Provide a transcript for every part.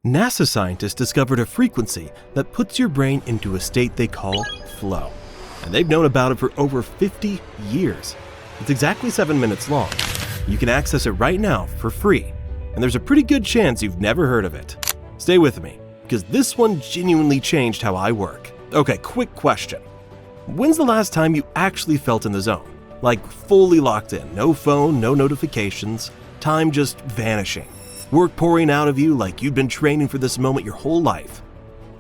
NASA scientists discovered a frequency that puts your brain into a state they call flow. And they've known about it for over 50 years. It's exactly 7 minutes long. You can access it right now for free. And there's a pretty good chance you've never heard of it. Stay with me, because this one genuinely changed how I work. Okay, quick question. When's the last time you actually felt in the zone? Like fully locked in, no phone, no notifications, time just vanishing. Work pouring out of you like you've been training for this moment your whole life.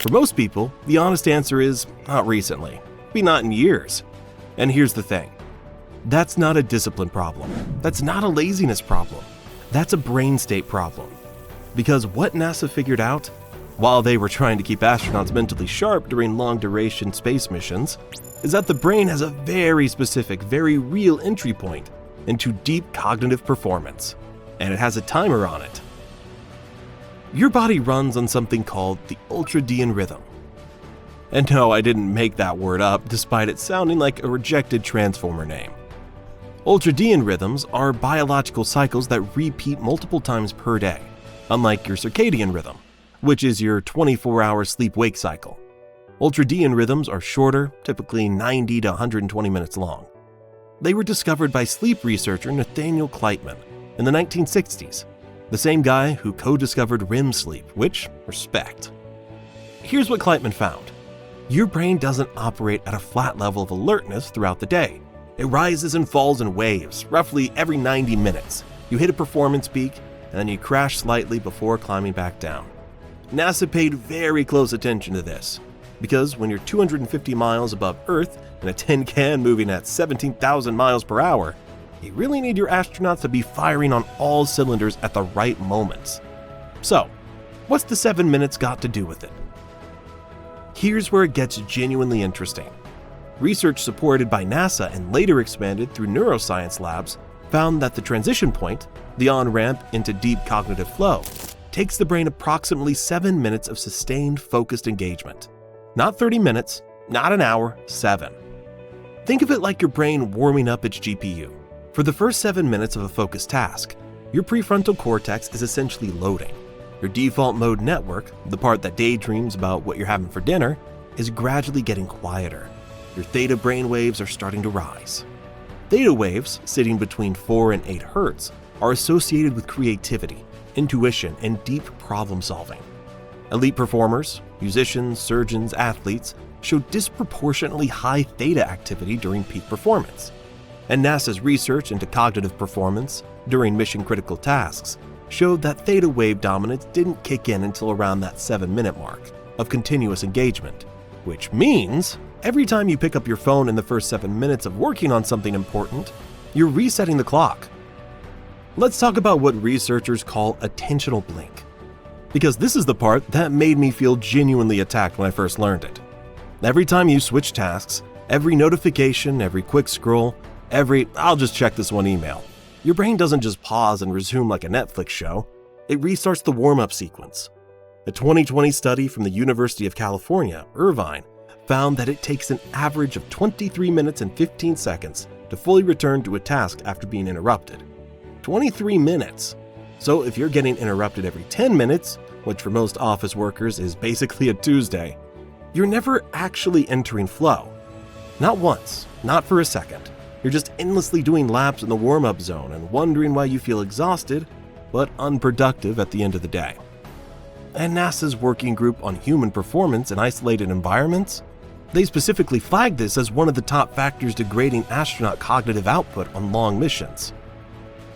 For most people, the honest answer is not recently, maybe not in years. And here's the thing. That's not a discipline problem. That's not a laziness problem. That's a brain state problem. Because what NASA figured out, while they were trying to keep astronauts mentally sharp during long-duration space missions, is that the brain has a very specific, very real entry point into deep cognitive performance. And it has a timer on it. Your body runs on something called the ultradian rhythm. And no, I didn't make that word up, despite it sounding like a rejected Transformer name. Ultradian rhythms are biological cycles that repeat multiple times per day, unlike your circadian rhythm, which is your 24-hour sleep-wake cycle. Ultradian rhythms are shorter, typically 90 to 120 minutes long. They were discovered by sleep researcher Nathaniel Kleitman in the 1960s, the same guy who co-discovered REM sleep, which, respect. Here's what Kleitman found. Your brain doesn't operate at a flat level of alertness throughout the day. It rises and falls in waves, roughly every 90 minutes. You hit a performance peak, and then you crash slightly before climbing back down. NASA paid very close attention to this, because when you're 250 miles above Earth in a tin can moving at 17,000 miles per hour, you really need your astronauts to be firing on all cylinders at the right moments. So, what's the 7 minutes got to do with it? Here's where it gets genuinely interesting. Research supported by NASA and later expanded through neuroscience labs found that the transition point, the on-ramp into deep cognitive flow, takes the brain approximately 7 minutes of sustained focused engagement. Not 30 minutes, not an hour, 7. Think of it like your brain warming up its GPU. For the first 7 minutes of a focused task, your prefrontal cortex is essentially loading. Your default mode network, the part that daydreams about what you're having for dinner, is gradually getting quieter. Your theta brain waves are starting to rise. Theta waves, sitting between 4 and 8 hertz, are associated with creativity, intuition, and deep problem solving. Elite performers, musicians, surgeons, athletes, show disproportionately high theta activity during peak performance. And NASA's research into cognitive performance during mission-critical tasks showed that theta wave dominance didn't kick in until around that 7-minute mark of continuous engagement, which means every time you pick up your phone in the first 7 minutes of working on something important, you're resetting the clock. Let's talk about what researchers call attentional blink, because this is the part that made me feel genuinely attacked when I first learned it. Every time you switch tasks, every notification, every quick scroll, I'll just check this one email. Your brain doesn't just pause and resume like a Netflix show. It restarts the warm-up sequence. A 2020 study from the University of California, Irvine, found that it takes an average of 23 minutes and 15 seconds to fully return to a task after being interrupted. 23 minutes. So if you're getting interrupted every 10 minutes, which for most office workers is basically a Tuesday, you're never actually entering flow. Not once, not for a second. You're just endlessly doing laps in the warm-up zone and wondering why you feel exhausted, but unproductive at the end of the day. And NASA's Working Group on Human Performance in Isolated Environments, they specifically flagged this as one of the top factors degrading astronaut cognitive output on long missions.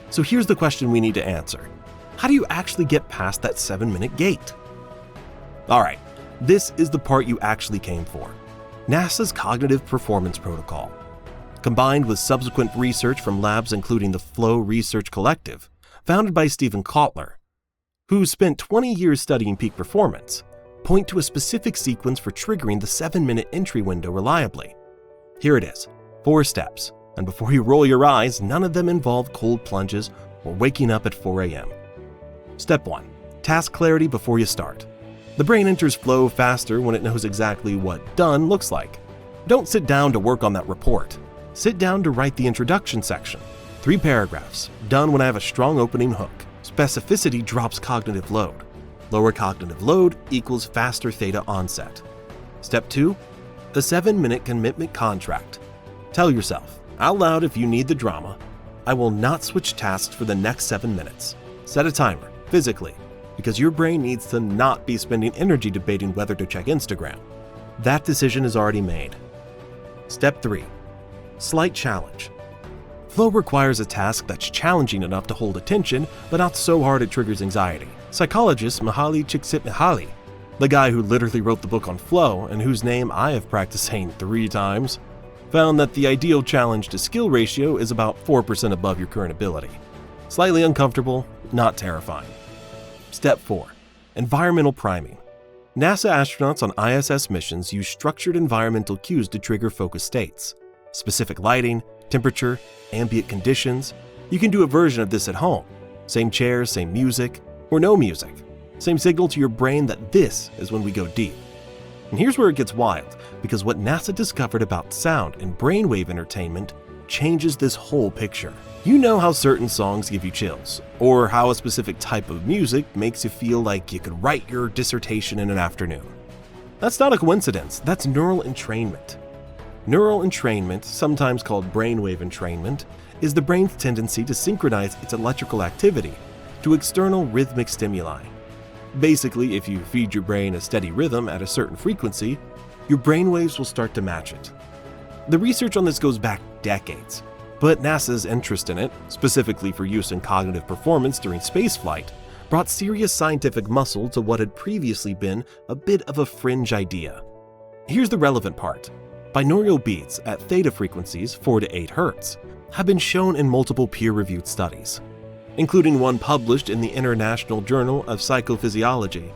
So here's the question we need to answer. How do you actually get past that 7-minute gate? Alright, this is the part you actually came for. NASA's Cognitive Performance Protocol. Combined with subsequent research from labs including the Flow Research Collective, founded by Stephen Kotler, who spent 20 years studying peak performance, point to a specific sequence for triggering the 7-minute entry window reliably. Here it is, 4 steps, and before you roll your eyes, none of them involve cold plunges or waking up at 4 a.m. Step 1. Task clarity before you start. The brain enters flow faster when it knows exactly what done looks like. Don't sit down to work on that report. Sit down to write the introduction section. 3 paragraphs, done when I have a strong opening hook. Specificity drops cognitive load. Lower cognitive load equals faster theta onset. Step 2. A 7-minute commitment contract. Tell yourself, out loud if you need the drama, I will not switch tasks for the next 7 minutes. Set a timer, physically, because your brain needs to not be spending energy debating whether to check Instagram. That decision is already made. Step 3. Slight challenge. Flow requires a task that's challenging enough to hold attention, but not so hard it triggers anxiety. Psychologist Mihaly Csikszentmihalyi, the guy who literally wrote the book on flow and whose name I have practiced saying 3 times, found that the ideal challenge to skill ratio is about 4% above your current ability. Slightly uncomfortable, not terrifying. Step 4. Environmental priming. NASA astronauts on ISS missions use structured environmental cues to trigger focus states. Specific lighting, temperature, ambient conditions. You can do a version of this at home. Same chairs, same music, or no music. Same signal to your brain that this is when we go deep. And here's where it gets wild, because what NASA discovered about sound and brainwave entertainment changes this whole picture. You know how certain songs give you chills, or how a specific type of music makes you feel like you could write your dissertation in an afternoon. That's not a coincidence, that's neural entrainment. Neural entrainment, sometimes called brainwave entrainment, is the brain's tendency to synchronize its electrical activity to external rhythmic stimuli. Basically, if you feed your brain a steady rhythm at a certain frequency, your brainwaves will start to match it. The research on this goes back decades, but NASA's interest in it, specifically for use in cognitive performance during spaceflight, brought serious scientific muscle to what had previously been a bit of a fringe idea. Here's the relevant part. Binaural beats at theta frequencies 4 to 8 Hz have been shown in multiple peer-reviewed studies, including one published in the International Journal of Psychophysiology,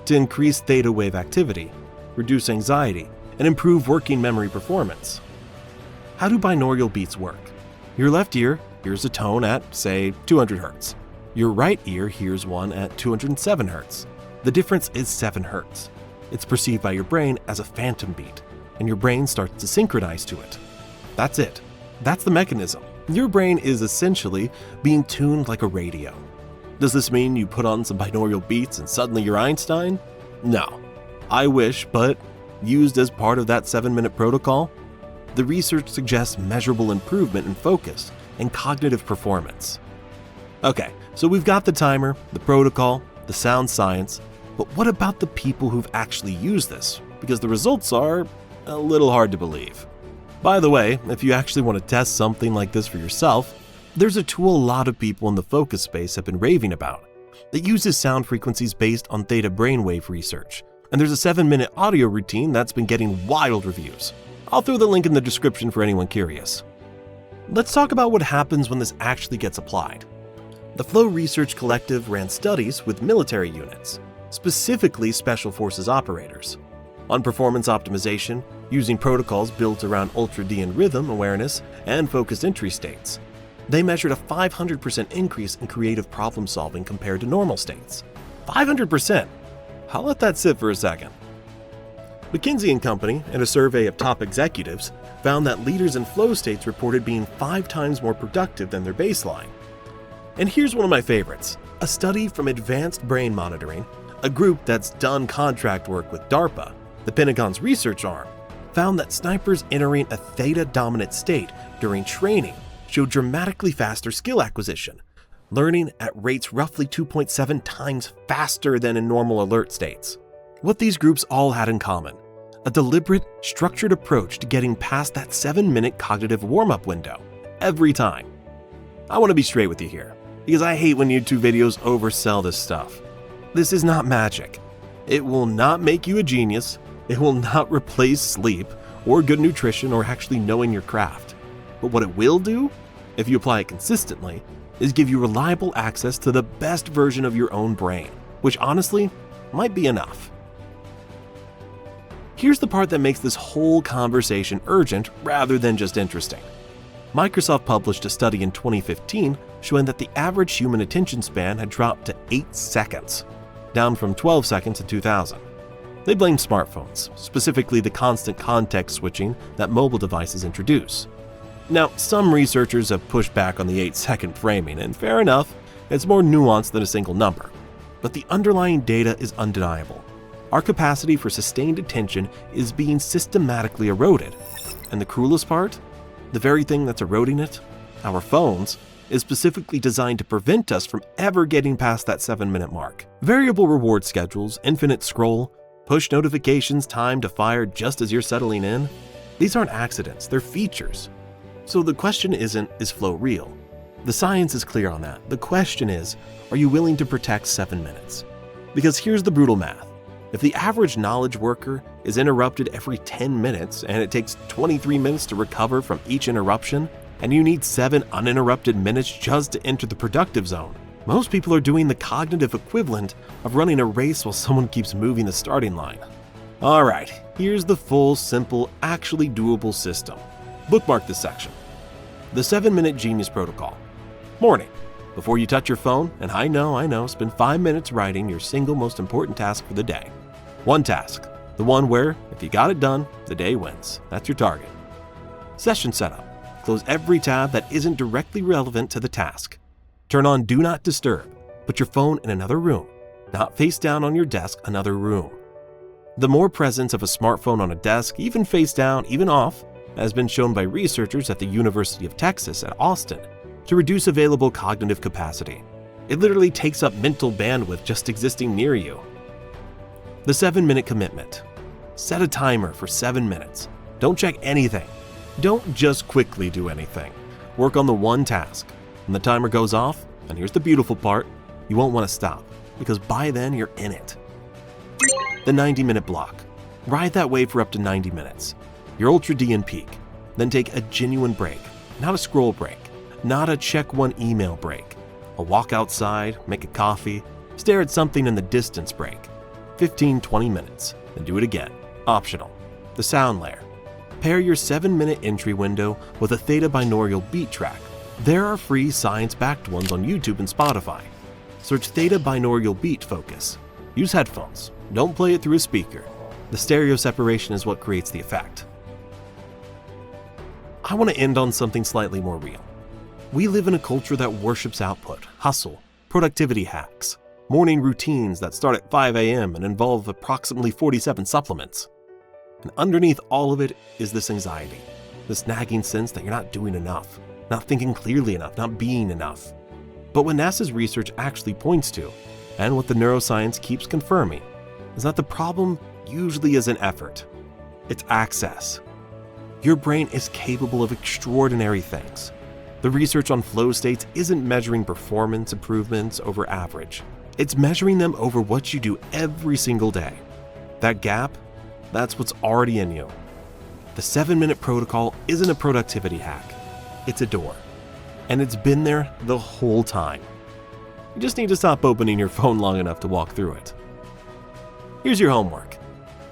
to increase theta wave activity, reduce anxiety, and improve working memory performance. How do binaural beats work? Your left ear hears a tone at, say, 200 Hz. Your right ear hears one at 207 Hz. The difference is 7 Hz. It's perceived by your brain as a phantom beat, and your brain starts to synchronize to it. That's it. That's the mechanism. Your brain is essentially being tuned like a radio. Does this mean you put on some binaural beats and suddenly you're Einstein? No. I wish, but used as part of that 7-minute protocol, the research suggests measurable improvement in focus and cognitive performance. Okay, so we've got the timer, the protocol, the sound science, but what about the people who've actually used this? Because the results are a little hard to believe. By the way, if you actually want to test something like this for yourself, there's a tool a lot of people in the focus space have been raving about that uses sound frequencies based on theta brainwave research, and there's a 7-minute audio routine that's been getting wild reviews. I'll throw the link in the description for anyone curious. Let's talk about what happens when this actually gets applied. The Flow Research Collective ran studies with military units, specifically Special Forces operators, on performance optimization using protocols built around ultradian rhythm awareness and focused entry states. They measured a 500% increase in creative problem solving compared to normal states. 500%! I'll let that sit for a second. McKinsey & Company, in a survey of top executives, found that leaders in flow states reported being 5 times more productive than their baseline. And here's one of my favorites. A study from Advanced Brain Monitoring, a group that's done contract work with DARPA, the Pentagon's research arm, found that snipers entering a theta-dominant state during training showed dramatically faster skill acquisition, learning at rates roughly 2.7 times faster than in normal alert states. What these groups all had in common: a deliberate, structured approach to getting past that 7-minute cognitive warm-up window, every time. I want to be straight with you here, because I hate when YouTube videos oversell this stuff. This is not magic. It will not make you a genius, it will not replace sleep, or good nutrition, or actually knowing your craft. But what it will do, if you apply it consistently, is give you reliable access to the best version of your own brain, which honestly might be enough. Here's the part that makes this whole conversation urgent rather than just interesting. Microsoft published a study in 2015 showing that the average human attention span had dropped to 8 seconds, down from 12 seconds in 2000. They blamed smartphones, specifically the constant context switching that mobile devices introduce. Now, some researchers have pushed back on the 8-second framing, and fair enough, it's more nuanced than a single number. But the underlying data is undeniable. Our capacity for sustained attention is being systematically eroded. And the cruelest part? The very thing that's eroding it, our phones, is specifically designed to prevent us from ever getting past that 7-minute mark. Variable reward schedules, infinite scroll, push notifications timed to fire just as you're settling in. These aren't accidents, they're features. So the question isn't, is flow real? The science is clear on that. The question is, are you willing to protect 7 minutes? Because here's the brutal math. If the average knowledge worker is interrupted every 10 minutes and it takes 23 minutes to recover from each interruption, and you need 7 uninterrupted minutes just to enter the productive zone, most people are doing the cognitive equivalent of running a race while someone keeps moving the starting line. Alright, here's the full, simple, actually doable system. Bookmark this section. The 7-minute genius protocol. Morning. Before you touch your phone, and I know, spend 5 minutes writing your single most important task for the day. One task, the one where, if you got it done, the day wins. That's your target. Session setup. Close every tab that isn't directly relevant to the task. Turn on Do Not Disturb. Put your phone in another room, not face down on your desk, another room. The more presence of a smartphone on a desk, even face down, even off, has been shown by researchers at the University of Texas at Austin to reduce available cognitive capacity. It literally takes up mental bandwidth just existing near you. The 7-minute commitment. Set a timer for 7 minutes. Don't check anything. Don't just quickly do anything. Work on the one task. When the timer goes off, and here's the beautiful part, you won't want to stop, because by then you're in it. The 90-minute block. Ride that wave for up to 90 minutes. Your ultra D and peak. Then take a genuine break, not a scroll break, not a check one email break. A walk outside, make a coffee, stare at something in the distance break. 15-20 minutes, then do it again. Optional. The sound layer. Pair your 7-minute entry window with a theta binaural beat track. There are free science-backed ones on YouTube and Spotify. Search theta binaural beat focus. Use headphones. Don't play it through a speaker. The stereo separation is what creates the effect. I want to end on something slightly more real. We live in a culture that worships output, hustle, productivity hacks, morning routines that start at 5 a.m. and involve approximately 47 supplements. And underneath all of it is this anxiety, this nagging sense that you're not doing enough, not thinking clearly enough, not being enough. But what NASA's research actually points to, and what the neuroscience keeps confirming, is that the problem usually isn't effort, it's access. Your brain is capable of extraordinary things. The research on flow states isn't measuring performance improvements over average. It's measuring them over what you do every single day. That gap, that's what's already in you. The 7-minute protocol isn't a productivity hack. It's a door. And it's been there the whole time. You just need to stop opening your phone long enough to walk through it. Here's your homework.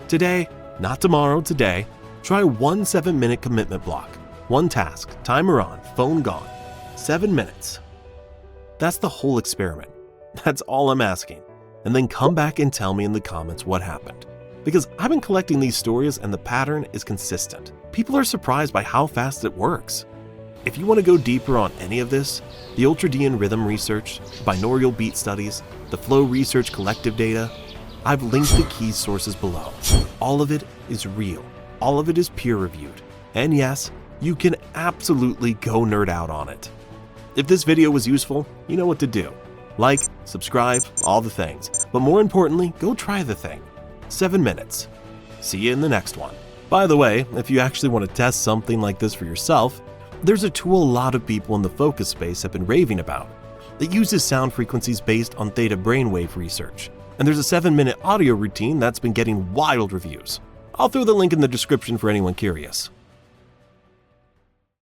Today, not tomorrow, today, try one 7-minute commitment block. One task, timer on, phone gone. 7 minutes. That's the whole experiment. That's all I'm asking. And then come back and tell me in the comments what happened. Because I've been collecting these stories and the pattern is consistent. People are surprised by how fast it works. If you want to go deeper on any of this, the ultradian rhythm research, binaural beat studies, the flow research collective data, I've linked the key sources below. All of it is real. All of it is peer-reviewed. And yes, you can absolutely go nerd out on it. If this video was useful, you know what to do. Like, subscribe, all the things. But more importantly, go try the thing. 7 minutes. See you in the next one. By the way, if you actually want to test something like this for yourself, there's a tool a lot of people in the focus space have been raving about that uses sound frequencies based on theta brainwave research. And there's a 7-minute audio routine that's been getting wild reviews. I'll throw the link in the description for anyone curious.